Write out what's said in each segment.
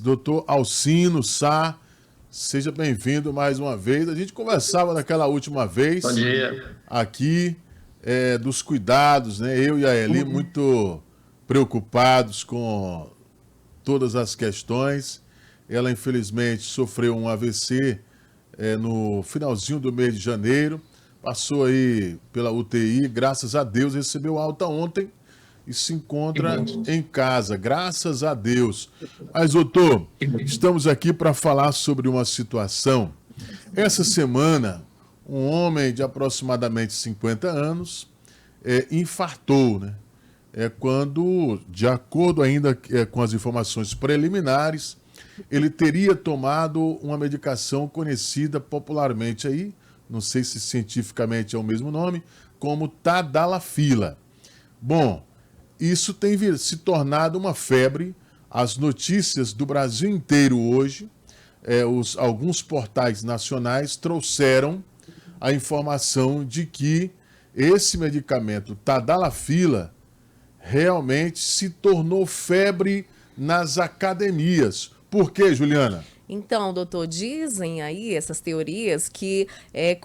Doutor Alcino Sá, seja bem-vindo mais uma vez. A gente conversava naquela última Bom vez dia. aqui dos cuidados, né? Eu e a Eli Uhum. muito preocupados com todas as questões. Ela, infelizmente, sofreu um AVC no finalzinho do mês de janeiro, passou aí pela UTI, graças a Deus, recebeu alta ontem e se Que encontra bom. em casa, graças a Deus. Mas, doutor, Que bom. estamos aqui para falar sobre uma situação. Essa semana, um homem de aproximadamente 50 anos infartou, né? Quando, de acordo ainda com as informações preliminares, ele teria tomado uma medicação conhecida popularmente aí, não sei se cientificamente é o mesmo nome, como Tadalafila. Bom, isso tem se tornado uma febre. As notícias do Brasil inteiro hoje, alguns portais nacionais trouxeram a informação de que esse medicamento Tadalafila realmente se tornou febre nas academias. Por quê, Juliana? Então, doutor, dizem aí essas teorias que é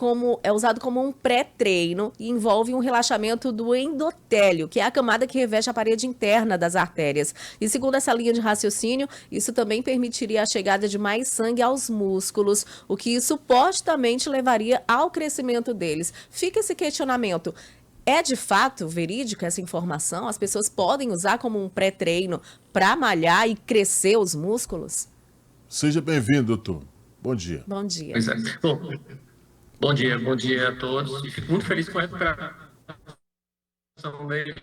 usado como um pré-treino e envolve um relaxamento do endotélio, que é a camada que reveste a parede interna das artérias. E segundo essa linha de raciocínio, isso também permitiria a chegada de mais sangue aos músculos, o que supostamente levaria ao crescimento deles. Fica esse questionamento. É de fato verídica essa informação? As pessoas podem usar como um pré-treino para malhar e crescer os músculos? Seja bem-vindo, doutor. Bom dia. Bom dia. Pois é. Bom dia a todos. E fico muito feliz com a recuperação dele.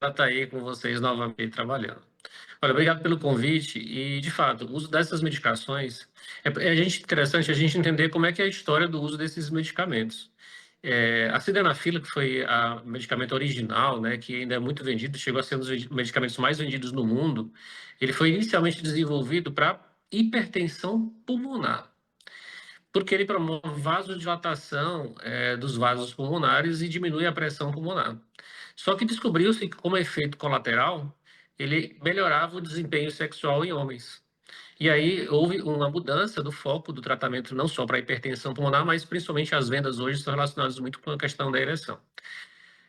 Ela está aí com vocês novamente trabalhando. Olha, obrigado pelo convite. E, de fato, o uso dessas medicações interessante a gente entender como é que é a história do uso desses medicamentos. A sildenafila, que foi o medicamento original, né, que ainda é muito vendido, chegou a ser um dos medicamentos mais vendidos no mundo. Ele foi inicialmente desenvolvido para hipertensão pulmonar, porque ele promove vasodilatação dos vasos pulmonares e diminui a pressão pulmonar. Só que descobriu-se que, como efeito colateral, ele melhorava o desempenho sexual em homens. E aí houve uma mudança do foco do tratamento não só para a hipertensão pulmonar, mas principalmente as vendas hoje estão relacionadas muito com a questão da ereção.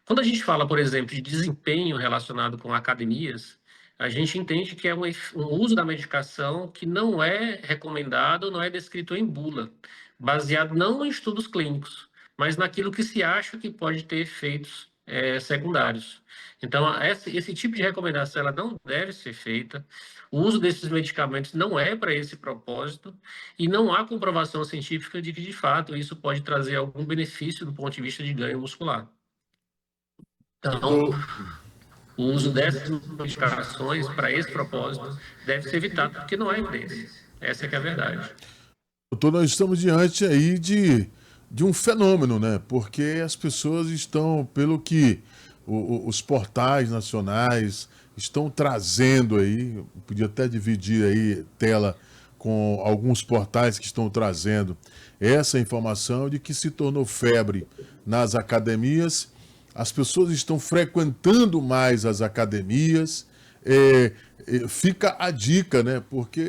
Quando a gente fala, por exemplo, de desempenho relacionado com academias, a gente entende que é um uso da medicação que não é recomendado, não é descrito em bula, baseado não em estudos clínicos, mas naquilo que se acha que pode ter efeitos secundários. Então, esse tipo de recomendação ela não deve ser feita. O uso desses medicamentos não é para esse propósito e não há comprovação científica de que, de fato, isso pode trazer algum benefício do ponto de vista de ganho muscular. Então, Doutor, o uso dessas medicações para esse propósito deve ser evitado, porque não há evidência. Essa é que é a verdade. doutor, nós estamos diante aí de um fenômeno, né? Porque as pessoas estão, pelo que os portais nacionais estão trazendo aí, eu podia até dividir aí tela com alguns portais que estão trazendo essa informação de que se tornou febre nas academias, as pessoas estão frequentando mais as academias. Fica a dica, né? Porque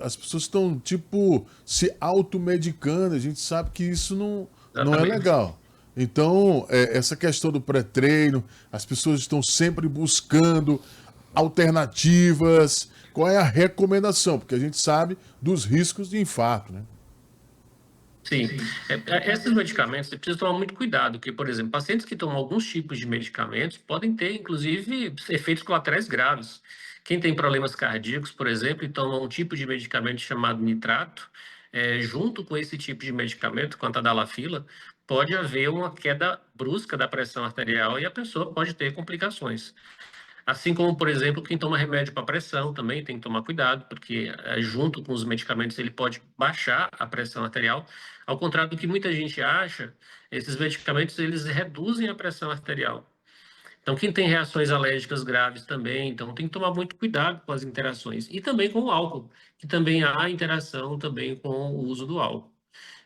as pessoas estão, tipo, se automedicando. A gente sabe que isso não é Exatamente. legal. Então, essa questão do pré-treino, as pessoas estão sempre buscando alternativas. Qual é a recomendação? Porque a gente sabe dos riscos de infarto, né? Sim. Esses medicamentos, você precisa tomar muito cuidado, porque, por exemplo, pacientes que tomam alguns tipos de medicamentos podem ter, inclusive, efeitos colaterais graves. Quem tem problemas cardíacos, por exemplo, e toma um tipo de medicamento chamado nitrato, junto com esse tipo de medicamento, com a tadalafila, pode haver uma queda brusca da pressão arterial e a pessoa pode ter complicações. Assim como, por exemplo, quem toma remédio para pressão também tem que tomar cuidado, porque junto com os medicamentos ele pode baixar a pressão arterial. Ao contrário do que muita gente acha, esses medicamentos eles reduzem a pressão arterial. Então, quem tem reações alérgicas graves também, então tem que tomar muito cuidado com as interações. E também com o álcool, que também há interação também com o uso do álcool.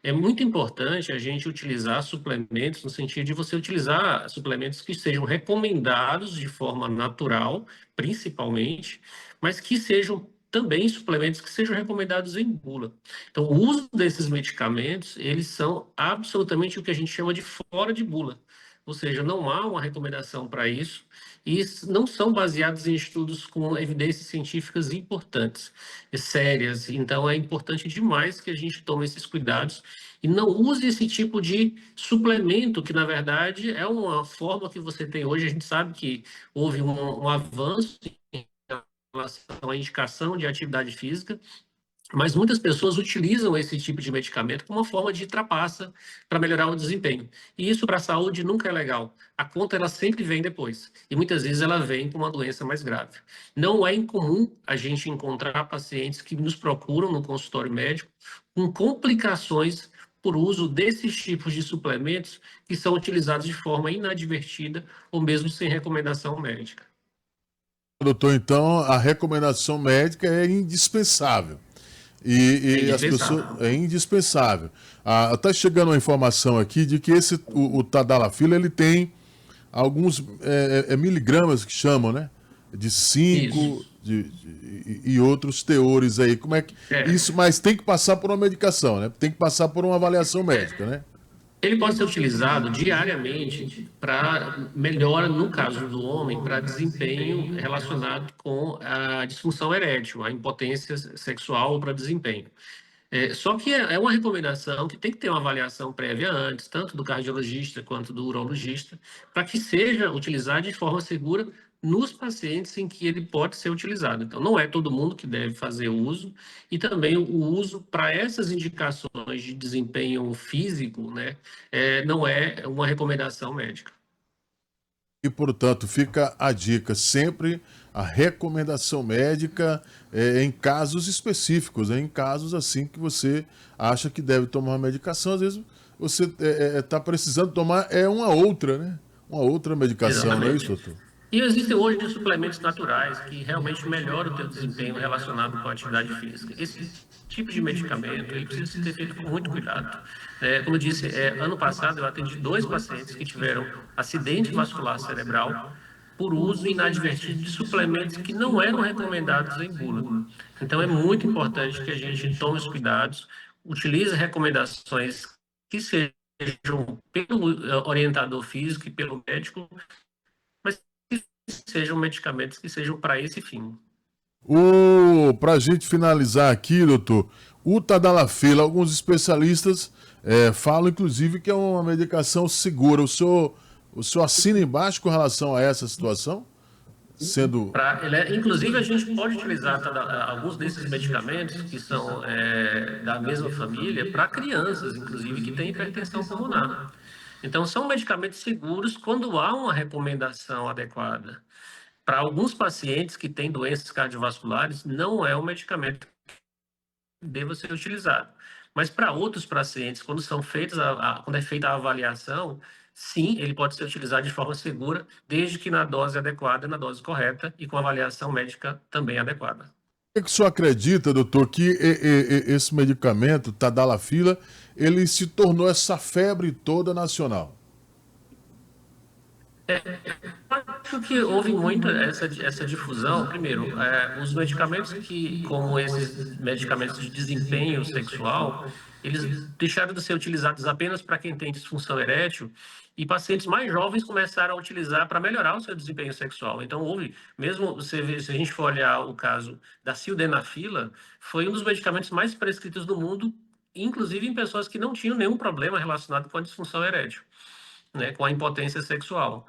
É muito importante a gente utilizar suplementos no sentido de você utilizar suplementos que sejam recomendados de forma natural, principalmente, mas que sejam também suplementos que sejam recomendados em bula. Então, o uso desses medicamentos, eles são absolutamente o que a gente chama de fora de bula. Ou seja, não há uma recomendação para isso e não são baseados em estudos com evidências científicas importantes, sérias. Então, é importante demais que a gente tome esses cuidados e não use esse tipo de suplemento, que, na verdade, é uma forma que você tem hoje. A gente sabe que houve um avanço em relação à indicação de atividade física, mas muitas pessoas utilizam esse tipo de medicamento como uma forma de trapaça para melhorar o desempenho. E isso para a saúde nunca é legal. A conta ela sempre vem depois. E muitas vezes ela vem com uma doença mais grave. Não é incomum a gente encontrar pacientes que nos procuram no consultório médico com complicações por uso desses tipos de suplementos que são utilizados de forma inadvertida ou mesmo sem recomendação médica. Doutor, então a recomendação médica é indispensável. E as pessoas é indispensável. Está chegando uma informação aqui de que o Tadalafila ele tem alguns miligramas que chamam, né? De 5 e outros teores aí. Como é que isso? Mas tem que passar por uma medicação, né? Tem que passar por uma avaliação médica, né? Ele pode ser utilizado diariamente para melhora, no caso do homem, para desempenho relacionado com a disfunção erétil, a impotência sexual para desempenho. Só que é uma recomendação que tem que ter uma avaliação prévia antes, tanto do cardiologista quanto do urologista, para que seja utilizado de forma segura nos pacientes em que ele pode ser utilizado. Então, não é todo mundo que deve fazer uso, e também o uso para essas indicações de desempenho físico, né, não é uma recomendação médica. E, portanto, fica a dica, sempre a recomendação médica em casos específicos, em casos assim que você acha que deve tomar uma medicação, às vezes você está precisando tomar uma outra, né? Uma outra medicação, Exatamente. Não é isso, doutor? E existem hoje suplementos naturais que realmente melhoram o teu desempenho relacionado com a atividade física. Esse tipo de medicamento ele precisa ser feito com muito cuidado. Como eu disse, ano passado eu atendi 2 pacientes que tiveram acidente vascular cerebral por uso inadvertido de suplementos que não eram recomendados em bula. Então é muito importante que a gente tome os cuidados, utilize recomendações que sejam pelo orientador físico e pelo médico, mas que sejam medicamentos que sejam para esse fim. Para a gente finalizar aqui, doutor, o Tadalafila, alguns especialistas falam, inclusive, que é uma medicação segura. O senhor assina embaixo com relação a essa situação? Inclusive, a gente pode utilizar alguns desses medicamentos que são da mesma família para crianças, inclusive, que têm hipertensão pulmonar. Então, são medicamentos seguros quando há uma recomendação adequada. Para alguns pacientes que têm doenças cardiovasculares, não é um medicamento que deva ser utilizado. Mas para outros pacientes, quando é feita a avaliação, sim, ele pode ser utilizado de forma segura, desde que na dose adequada, na dose correta e com avaliação médica também adequada. O que o senhor acredita, doutor, que esse medicamento, Tadalafila, ele se tornou essa febre toda nacional? Acho que houve muito essa difusão. Primeiro, os medicamentos como esses medicamentos de desempenho sexual, eles deixaram de ser utilizados apenas para quem tem disfunção erétil e pacientes mais jovens começaram a utilizar para melhorar o seu desempenho sexual. Então, se a gente for olhar o caso da sildenafila, foi um dos medicamentos mais prescritos do mundo, inclusive em pessoas que não tinham nenhum problema relacionado com a disfunção erétil, né, com a impotência sexual.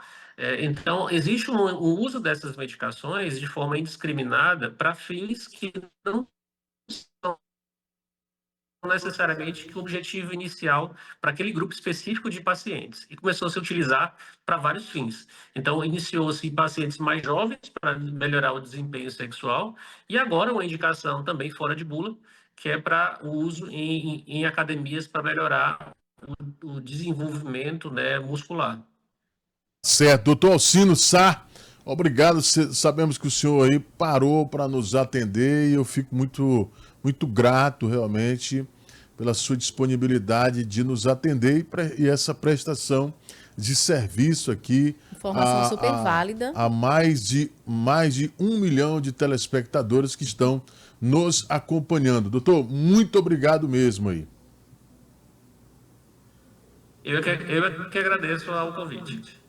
Então, existe um uso dessas medicações de forma indiscriminada para fins que não são necessariamente o objetivo inicial para aquele grupo específico de pacientes. E começou a se utilizar para vários fins. Então, iniciou-se em pacientes mais jovens para melhorar o desempenho sexual e agora uma indicação também fora de bula, que é para o uso em academias para melhorar o desenvolvimento, né, muscular. Certo. Doutor Alcino Sá, obrigado. Sabemos que o senhor aí parou para nos atender e eu fico muito, muito grato realmente pela sua disponibilidade de nos atender e essa prestação de serviço aqui. Informação super válida. A mais de 1 milhão de telespectadores que estão nos acompanhando. Doutor, muito obrigado mesmo aí. Eu que agradeço ao convite.